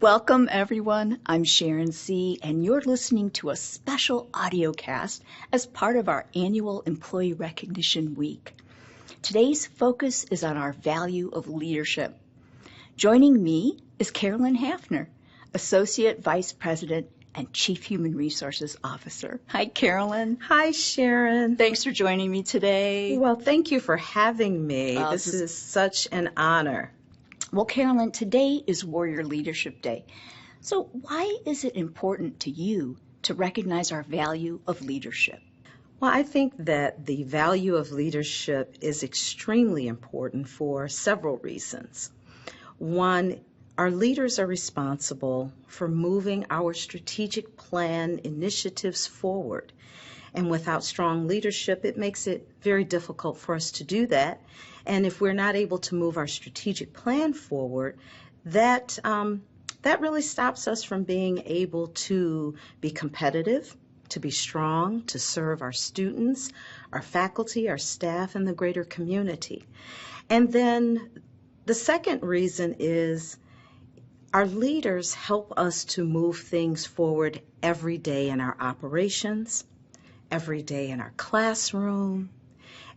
Welcome, everyone. I'm Sharon C., and you're listening to a special audiocast as part of our annual Employee Recognition Week. Today's focus is on our value of leadership. Joining me is Carolyn Hafner, Associate Vice President and Chief Human Resources Officer. Hi, Carolyn. Hi, Sharon. Thanks for joining me today. Well, thank you for having me. This is such an honor. Well, Carolyn, today is Warrior Leadership Day. So why is it important to you to recognize our value of leadership? Well, I think that the value of leadership is extremely important for several reasons. One, our leaders are responsible for moving our strategic plan initiatives forward. And without strong leadership, it makes it very difficult for us to do that. And if we're not able to move our strategic plan forward, that really stops us from being able to be competitive, to be strong, to serve our students, our faculty, our staff, and the greater community. And then the second reason is our leaders help us to move things forward every day in our operations, every day in our classroom,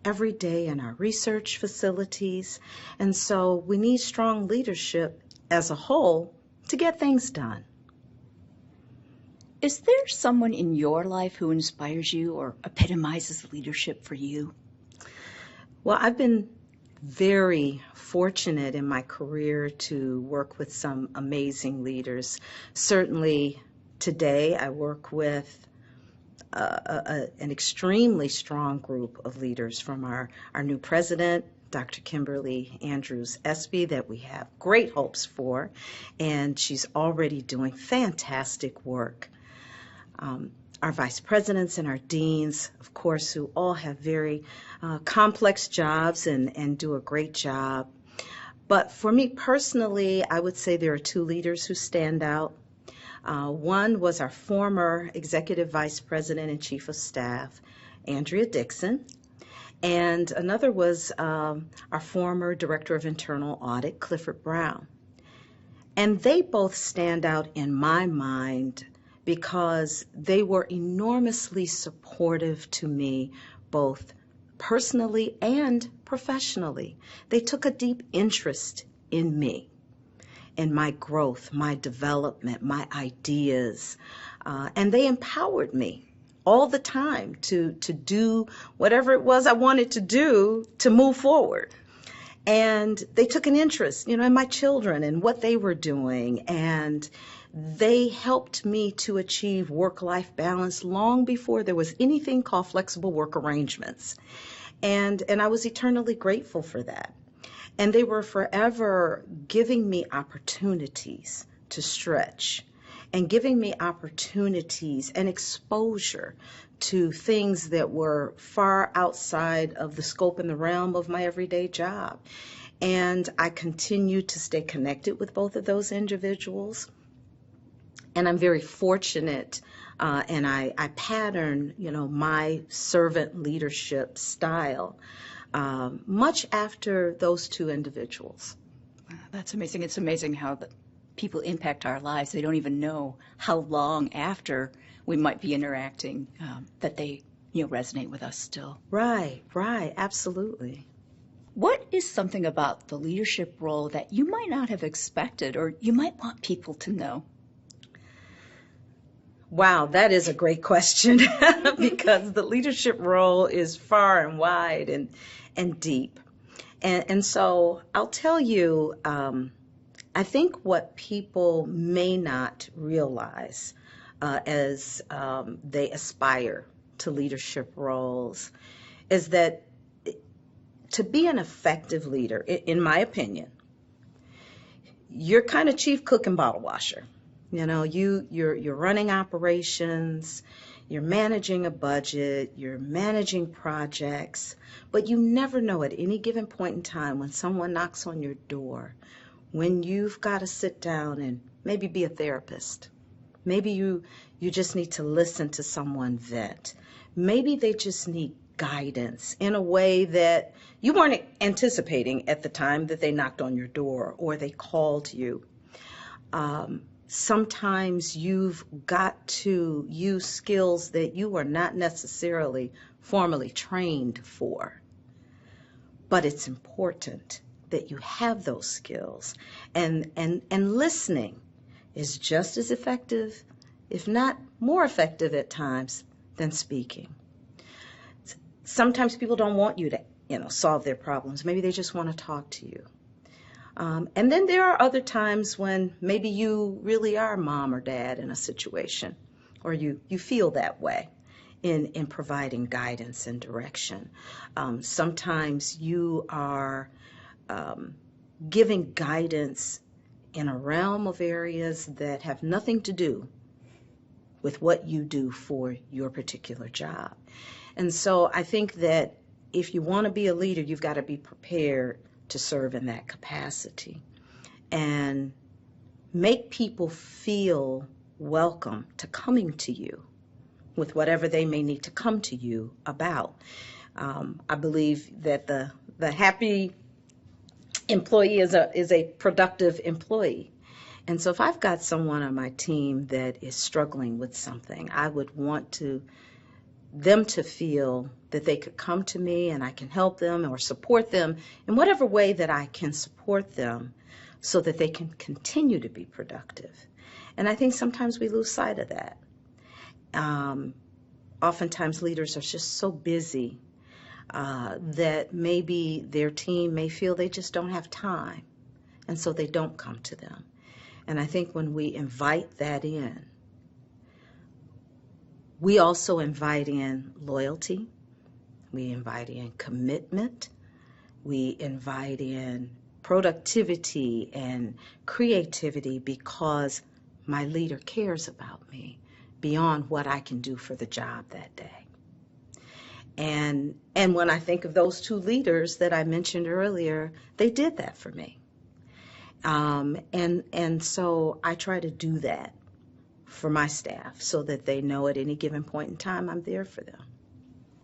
every day in our research facilities. And so we need strong leadership as a whole to get things done. Is there someone in your life who inspires you or epitomizes leadership for you? Well, I've been very fortunate in my career to work with some amazing leaders. Certainly today I work with an extremely strong group of leaders, from our new president, Dr. Kimberly Andrews Espy, that we have great hopes for, and she's already doing fantastic work. Our vice presidents and our deans, of course, who all have very complex jobs and do a great job. But for me personally, I would say there are two leaders who stand out. One was our former Executive Vice President and Chief of Staff, Andrea Dixon, and another was our former Director of Internal Audit, Clifford Brown. And they both stand out in my mind because they were enormously supportive to me, both personally and professionally. They took a deep interest in me, in my growth, my development, my ideas, and they empowered me all the time to do whatever it was I wanted to do to move forward. And they took an interest, in my children and what they were doing, and they helped me to achieve work-life balance long before there was anything called flexible work arrangements. And I was eternally grateful for that. And they were forever giving me opportunities to stretch and giving me opportunities and exposure to things that were far outside of the scope and the realm of my everyday job. And I continue to stay connected with both of those individuals. And I'm very fortunate, and I pattern, my servant leadership style much after those two individuals. Wow, that's amazing. It's amazing how people impact our lives. They don't even know how long after we might be interacting that they resonate with us still. Right, absolutely. What is something about the leadership role that you might not have expected or you might want people to know? Wow, that is a great question because the leadership role is far and wide and deep. And so I'll tell you, I think what people may not realize as they aspire to leadership roles is that to be an effective leader, in my opinion, you're kind of chief cook and bottle washer. You're running operations, you're managing a budget, you're managing projects, but you never know at any given point in time when someone knocks on your door, when you've got to sit down and maybe be a therapist. Maybe you just need to listen to someone vent. Maybe they just need guidance in a way that you weren't anticipating at the time that they knocked on your door or they called you. sometimes you've got to use skills that you are not necessarily formally trained for. But it's important that you have those skills. And listening is just as effective, if not more effective at times, than speaking. Sometimes people don't want you to, solve their problems. Maybe they just want to talk to you. And then there are other times when maybe you really are mom or dad in a situation, or you feel that way in providing guidance and direction. Sometimes you are giving guidance in a realm of areas that have nothing to do with what you do for your particular job. And so I think that if you want to be a leader, you've got to be prepared to serve in that capacity and make people feel welcome to coming to you with whatever they may need to come to you about. I believe that the happy employee is a productive employee. And so if I've got someone on my team that is struggling with something, I would want them to feel that they could come to me and I can help them or support them in whatever way that I can support them so that they can continue to be productive. And I think sometimes we lose sight of that. Oftentimes leaders are just so busy that maybe their team may feel they just don't have time, and so they don't come to them. And I think when we invite that in, we also invite in loyalty, we invite in commitment, we invite in productivity and creativity because my leader cares about me beyond what I can do for the job that day. And when I think of those two leaders that I mentioned earlier, they did that for me. And so I try to do that for my staff so that they know at any given point in time I'm there for them.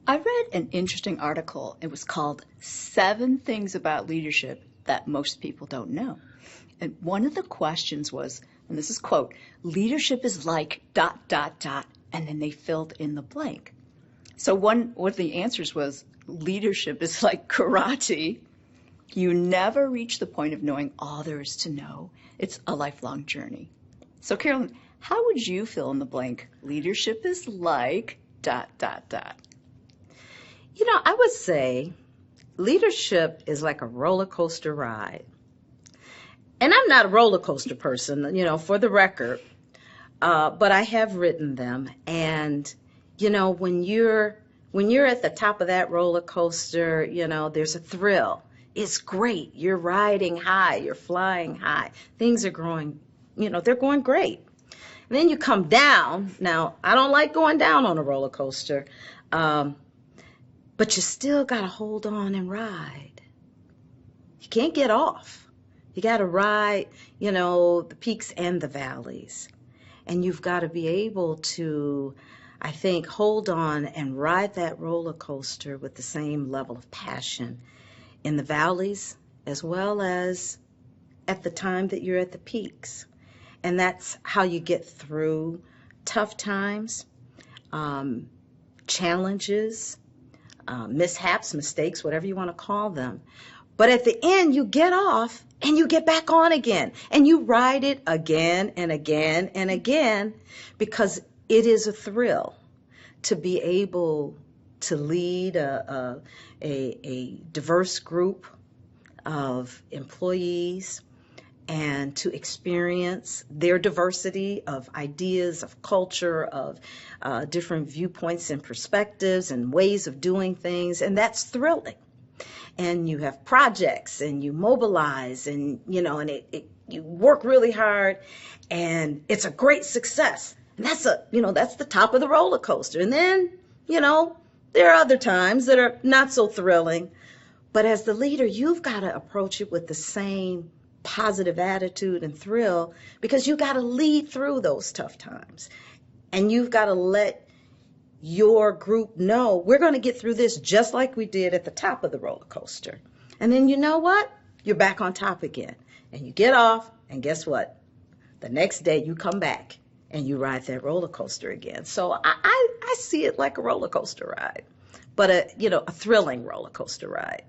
I read an interesting article. It was called 7 Things About Leadership That Most People Don't Know. And one of the questions was, and this is quote, leadership is like ... and then they filled in the blank. So one of the answers was, leadership is like karate. You never reach the point of knowing all there is to know. It's a lifelong journey. So Carolyn, how would you fill in the blank? Leadership is like ... I would say leadership is like a roller coaster ride. And I'm not a roller coaster person, for the record, but I have ridden them. And, when you're at the top of that roller coaster, there's a thrill. It's great. You're riding high. You're flying high. Things are growing, they're going great. And then you come down. Now, I don't like going down on a roller coaster, but you still got to hold on and ride. You can't get off. You got to ride, the peaks and the valleys. And you've got to be able to, I think, hold on and ride that roller coaster with the same level of passion in the valleys as well as at the time that you're at the peaks. And that's how you get through tough times, challenges, mishaps, mistakes, whatever you want to call them. But at the end, you get off and you get back on again. And you ride it again and again and again because it is a thrill to be able to lead a diverse group of employees and to experience their diversity of ideas, of culture, of different viewpoints and perspectives and ways of doing things. And that's thrilling. And you have projects and you mobilize and, you work really hard and it's a great success. And that's the top of the roller coaster. And then, there are other times that are not so thrilling. But as the leader, you've got to approach it with the same positive attitude and thrill because you've got to lead through those tough times. And you've got to let your group know we're going to get through this just like we did at the top of the roller coaster. And then you know what? You're back on top again. And you get off, and guess what? The next day you come back and you ride that roller coaster again. So I see it like a roller coaster ride, but a thrilling roller coaster ride.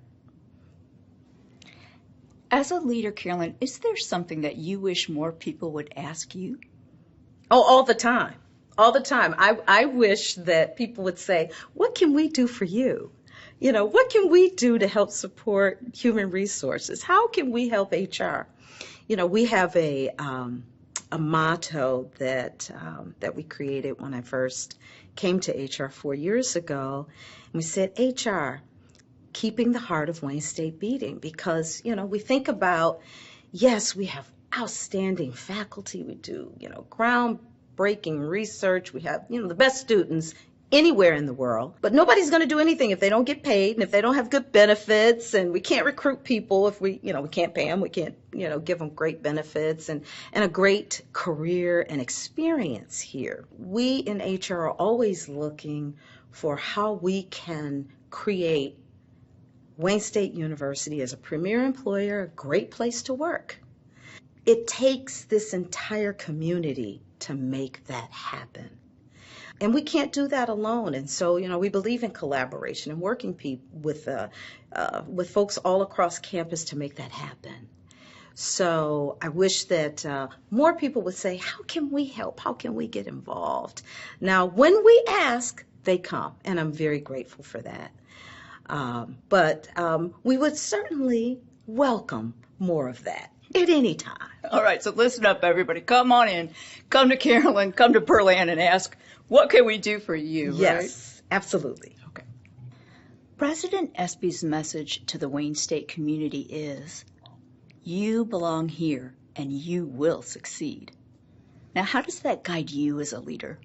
As a leader, Carolyn, is there something that you wish more people would ask you? Oh, all the time. All the time. I wish that people would say, what can we do for you? What can we do to help support human resources? How can we help HR? We have a motto that we created when I first came to HR 4 years ago. And we said, HR, keeping the heart of Wayne State beating, because, we think about, yes, we have outstanding faculty. We do, groundbreaking research. We have, the best students anywhere in the world, but nobody's going to do anything if they don't get paid and if they don't have good benefits, and we can't recruit people if we can't pay them. We can't, give them great benefits and a great career and experience here. We in HR are always looking for how we can create Wayne State University as a premier employer, a great place to work. It takes this entire community to make that happen. And we can't do that alone. And so, we believe in collaboration and working with folks all across campus to make that happen. So I wish that more people would say, how can we help? How can we get involved? Now, when we ask, they come, and I'm very grateful for that. But we would certainly welcome more of that at any time. All right, so listen up, everybody. Come on in. Come to Carolyn, come to Pearl Ann and ask, what can we do for you? Yes, right? Absolutely. Okay. President Espy's message to the Wayne State community is, you belong here and you will succeed. Now, how does that guide you as a leader?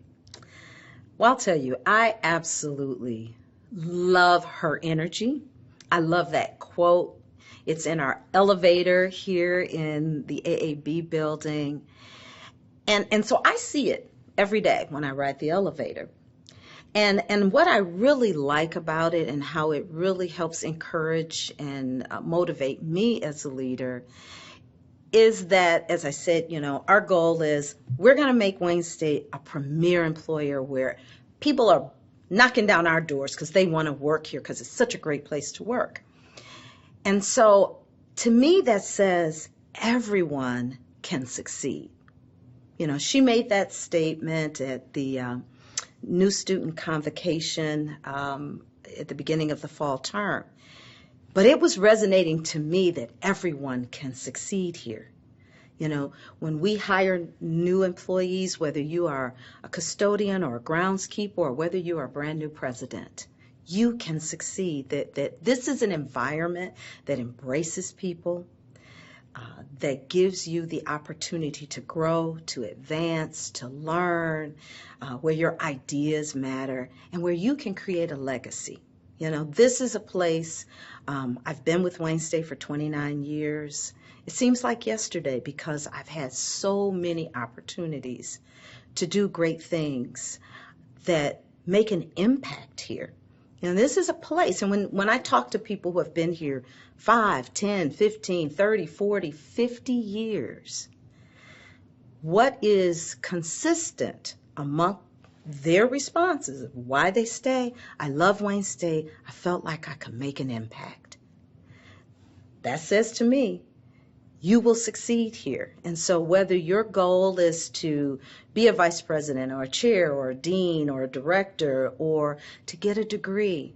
Well, I'll tell you, I absolutely love her energy. I love that quote. It's in our elevator here in the AAB building. And so I see it every day when I ride the elevator. And what I really like about it and how it really helps encourage and motivate me as a leader is that, as I said, our goal is we're going to make Wayne State a premier employer where people are knocking down our doors because they want to work here because it's such a great place to work. And so to me, that says everyone can succeed. She made that statement at the new student convocation at the beginning of the fall term. But it was resonating to me that everyone can succeed here. When we hire new employees, whether you are a custodian or a groundskeeper or whether you are a brand new president, you can succeed. That this is an environment that embraces people, that gives you the opportunity to grow, to advance, to learn, where your ideas matter, and where you can create a legacy. This is a place, I've been with Wayne State for 29 years. It seems like yesterday because I've had so many opportunities to do great things that make an impact here. This is a place, and when I talk to people who have been here 5, 10, 15, 30, 40, 50 years, what is consistent among their responses of why they stay? I love Wayne State. I felt like I could make an impact. That says to me, you will succeed here. And so whether your goal is to be a vice president or a chair or a dean or a director or to get a degree,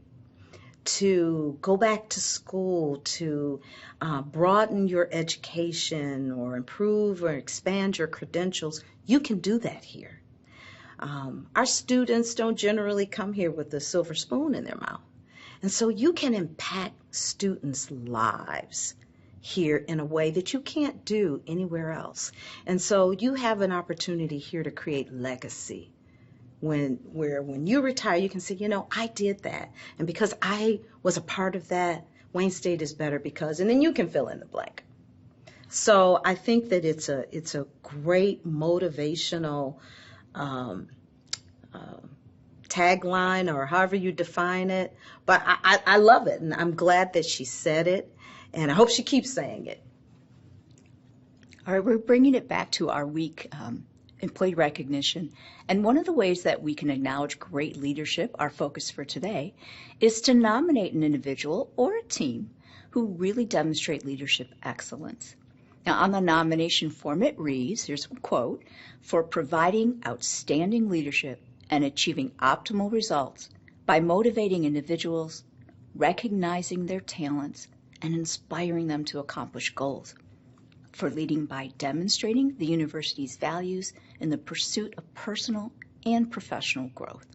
to go back to school, to broaden your education or improve or expand your credentials, you can do that here. Our students don't generally come here with a silver spoon in their mouth. And so you can impact students' lives here in a way that you can't do anywhere else. And so you have an opportunity here to create legacy. When you retire, you can say, I did that. And because I was a part of that, Wayne State is better because, and then you can fill in the blank. So I think that it's a great motivational tagline, or however you define it. But I love it, and I'm glad that she said it, and I hope she keeps saying it. All right, we're bringing it back to our week, employee recognition. And one of the ways that we can acknowledge great leadership, our focus for today, is to nominate an individual or a team who really demonstrate leadership excellence. Now, on the nomination form, it reads, here's a quote, "for providing outstanding leadership and achieving optimal results by motivating individuals, recognizing their talents, and inspiring them to accomplish goals. For leading by demonstrating the university's values in the pursuit of personal and professional growth."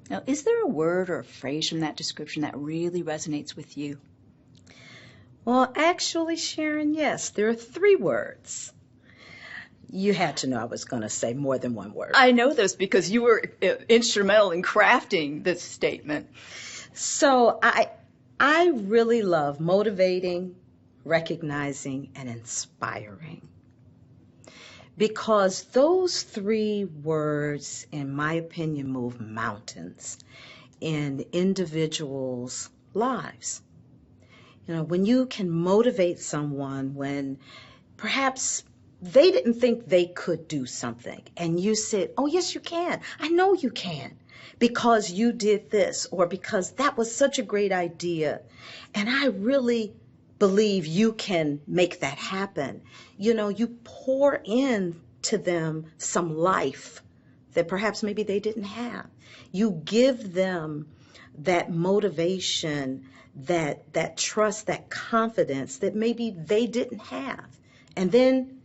Now, is there a word or a phrase from that description that really resonates with you? Well, actually, Sharon, yes, there are 3 words. You had to know I was going to say more than one word. I know this because you were instrumental in crafting this statement. So I really love motivating, recognizing, and inspiring. Because those 3 words, in my opinion, move mountains in individuals' lives. You know, when you can motivate someone when perhaps they didn't think they could do something, and you said, "Oh, yes, you can. I know you can, because you did this, or because that was such a great idea, and I really believe you can make that happen." You know, you pour in to them some life that perhaps maybe they didn't have. You give them that motivation, that trust, that confidence that maybe they didn't have. And then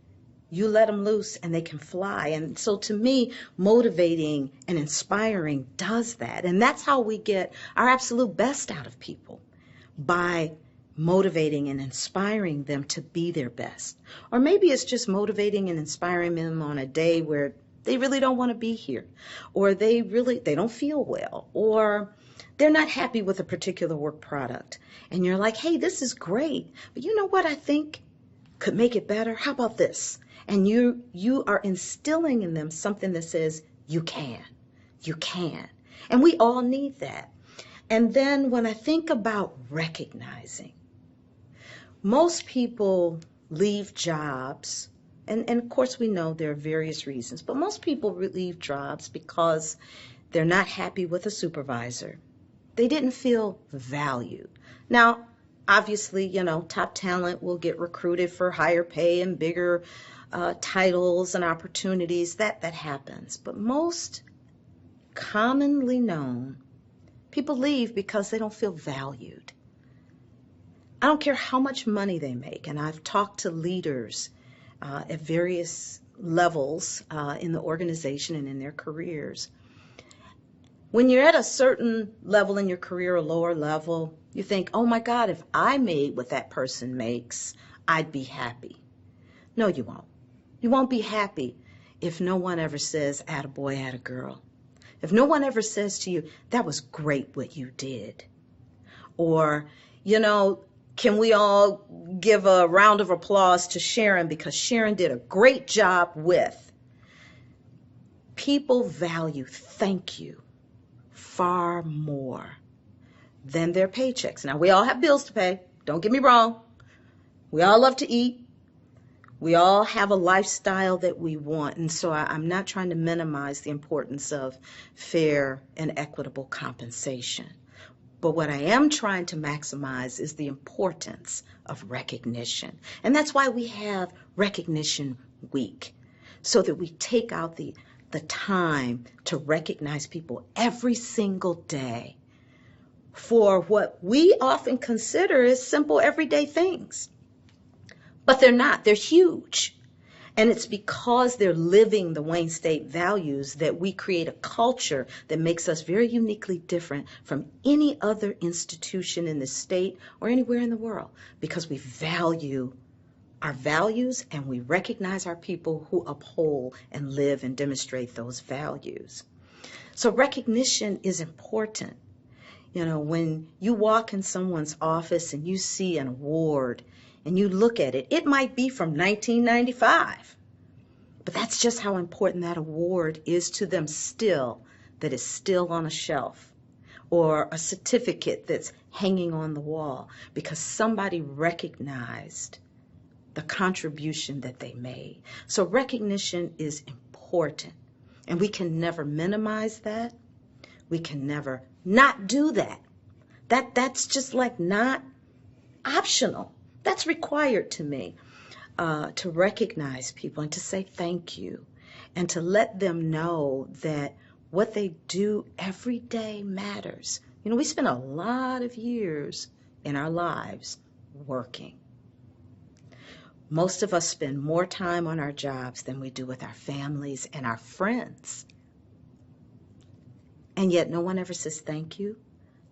you let them loose and they can fly. And so to me, motivating and inspiring does that. And that's how we get our absolute best out of people, by motivating and inspiring them to be their best. Or maybe it's just motivating and inspiring them on a day where they really don't want to be here, or they don't feel well, or they're not happy with a particular work product. And you're like, "Hey, this is great, but you know what I think could make it better? How about this?" And you are instilling in them something that says, you can. And we all need that. And then when I think about recognizing, most people leave jobs, and of course we know there are various reasons, but most people leave jobs because they're not happy with a supervisor. They didn't feel valued. Now, obviously, you know, top talent will get recruited for higher pay and bigger titles and opportunities. That happens. But most commonly known, people leave because they don't feel valued. I don't care how much money they make, and I've talked to leaders at various levels in the organization and in their careers. When you're at a certain level in your career, a lower level, you think, "Oh my God, if I made what that person makes, I'd be happy." No, you won't. You won't be happy if no one ever says, "Attaboy, attagirl." If no one ever says to you, "That was great what you did." Or, you know, can we all give a round of applause to Sharon because Sharon did a great job with. People value thank you far more than their paychecks. Now, we all have bills to pay. Don't get me wrong. We all love to eat. We all have a lifestyle that we want. And so I'm not trying to minimize the importance of fair and equitable compensation. But what I am trying to maximize is the importance of recognition. And that's why we have Recognition Week, so that we take out the time to recognize people every single day for what we often consider as simple everyday things. But they're not. They're huge. And it's because they're living the Wayne State values that we create a culture that makes us very uniquely different from any other institution in the state or anywhere in the world, because we value our values and we recognize our people who uphold and live and demonstrate those values. So recognition is important. You know, when you walk in someone's office and you see an award and you look at it, it might be from 1995. But that's just how important that award is to them still, that is still on a shelf, or a certificate that's hanging on the wall, because somebody recognized the contribution that they made. So recognition is important, and we can never minimize that. We can never not do that. That's just like not optional. That's required to me, to recognize people and to say thank you and to let them know that what they do every day matters. You know, we spend a lot of years in our lives working. Most of us spend more time on our jobs than we do with our families and our friends. And yet no one ever says thank you.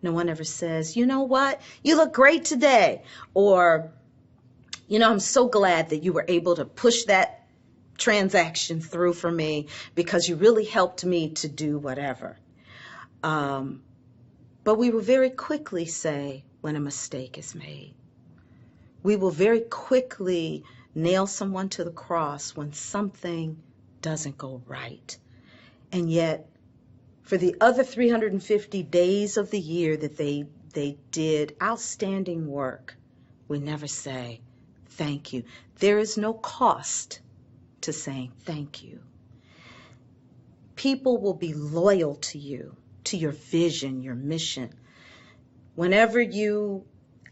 No one ever says, you know what, you look great today. Or, you know, I'm so glad that you were able to push that transaction through for me because you really helped me to do whatever. But we will very quickly say when a mistake is made. We will very quickly nail someone to the cross when something doesn't go right. And yet, for the other 350 days of the year that they did outstanding work, we never say thank you. There is no cost to saying thank you. People will be loyal to you, to your vision, your mission. Whenever you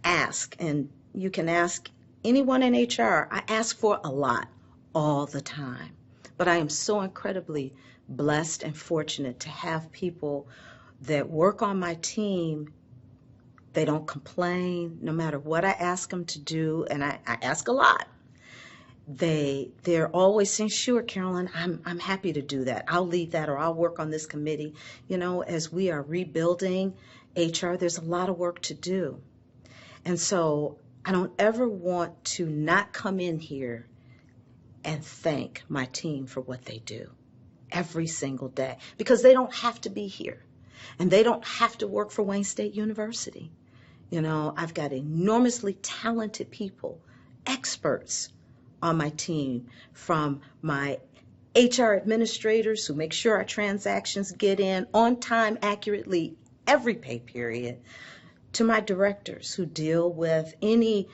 ask, and you can ask anyone in HR, I ask for a lot all the time. But I am so incredibly blessed and fortunate to have people that work on my team. They don't complain no matter what I ask them to do, and I ask a lot. They're always saying, sure, Carolyn, I'm happy to do that. I'll lead that, or I'll work on this committee. You know, as we are rebuilding HR, there's a lot of work to do. And so I don't ever want to not come in here and thank my team for what they do every single day, because they don't have to be here and they don't have to work for Wayne State University. You know, I've got enormously talented people, experts on my team, from my HR administrators who make sure our transactions get in on time, accurately, every pay period, to my directors who deal with any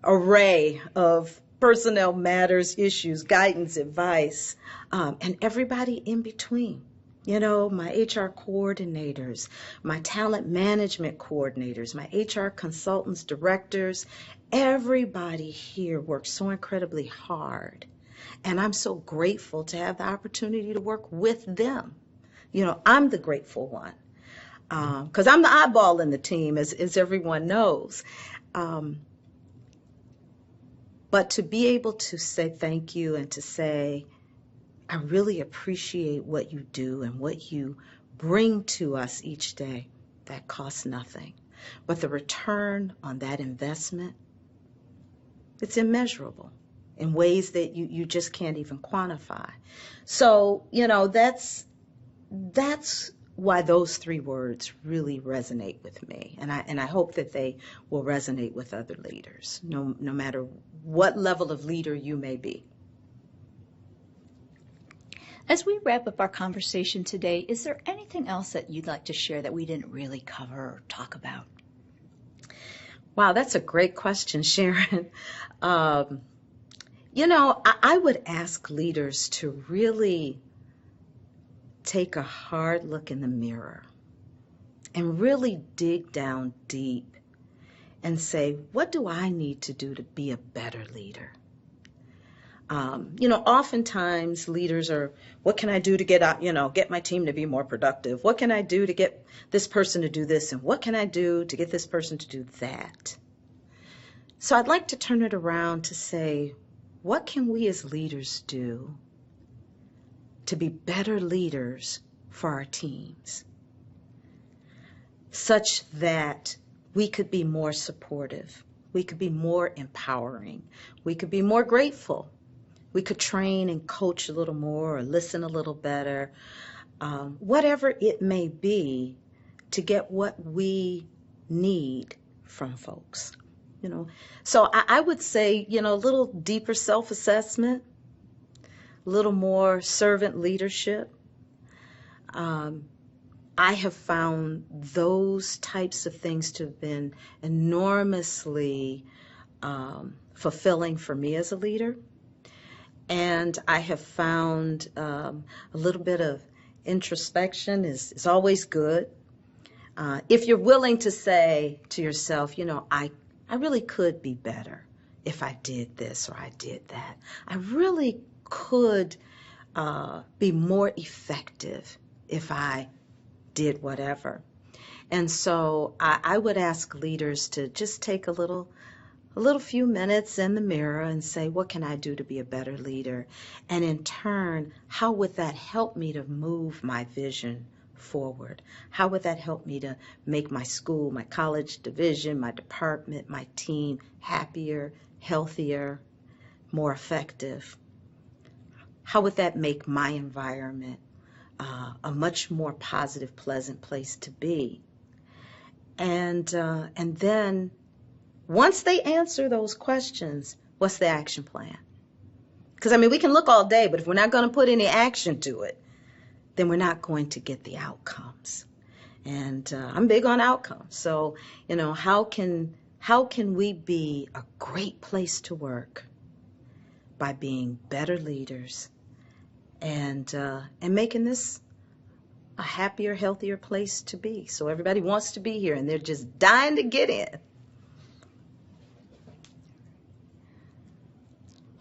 array of personnel matters, issues, guidance, advice, and everybody in between. You know, my HR coordinators, my talent management coordinators, my HR consultants, directors, everybody here works so incredibly hard. And I'm so grateful to have the opportunity to work with them. You know, I'm the grateful one, because I'm the eyeball in the team, as everyone knows. But to be able to say thank you and to say, I really appreciate what you do and what you bring to us each day, that costs nothing. But the return on that investment, it's immeasurable in ways that you just can't even quantify. So, you know, that's why those three words really resonate with me. And I hope that they will resonate with other leaders, no matter what level of leader you may be. As we wrap up our conversation today, is there anything else that you'd like to share that we didn't really cover or talk about? Wow, that's a great question, Sharon. You know, I would ask leaders to really take a hard look in the mirror and really dig down deep and say, what do I need to do to be a better leader? You know, oftentimes leaders are, what can I do to get my team to be more productive? What can I do to get this person to do this? And what can I do to get this person to do that? So I'd like to turn it around to say, what can we as leaders do to be better leaders for our teams, such that we could be more supportive, we could be more empowering, we could be more grateful, we could train and coach a little more or listen a little better, whatever it may be, to get what we need from folks. You know, so I would say, you know, a little deeper self-assessment, a little more servant leadership. I have found those types of things to have been enormously fulfilling for me as a leader. And I have found a little bit of introspection is always good. If you're willing to say to yourself, I really could be better if I did this or I did that. I really could be more effective if I did whatever. And so I would ask leaders to just take a little few minutes in the mirror and say, what can I do to be a better leader? And in turn, how would that help me to move my vision forward? How would that help me to make my school, my college division, my department, my team happier, healthier, more effective? How would that make my environment a much more positive, pleasant place to be? And then once they answer those questions, what's the action plan? Because, we can look all day, but if we're not going to put any action to it, then we're not going to get the outcomes. And I'm big on outcomes. So, how can we be a great place to work by being better leaders and making this a happier, healthier place to be? So everybody wants to be here, and they're just dying to get in.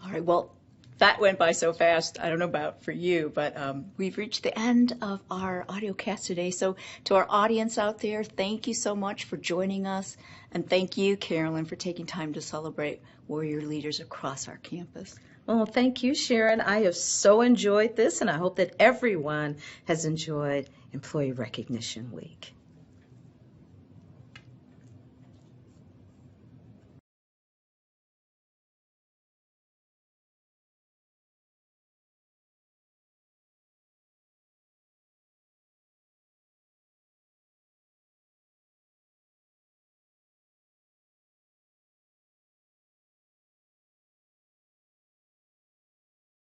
All right, well, that went by so fast. I don't know about for you, but we've reached the end of our audiocast today. So to our audience out there, thank you so much for joining us. And thank you, Carolyn, for taking time to celebrate warrior leaders across our campus. Well, thank you, Sharon. I have so enjoyed this, and I hope that everyone has enjoyed Employee Recognition Week.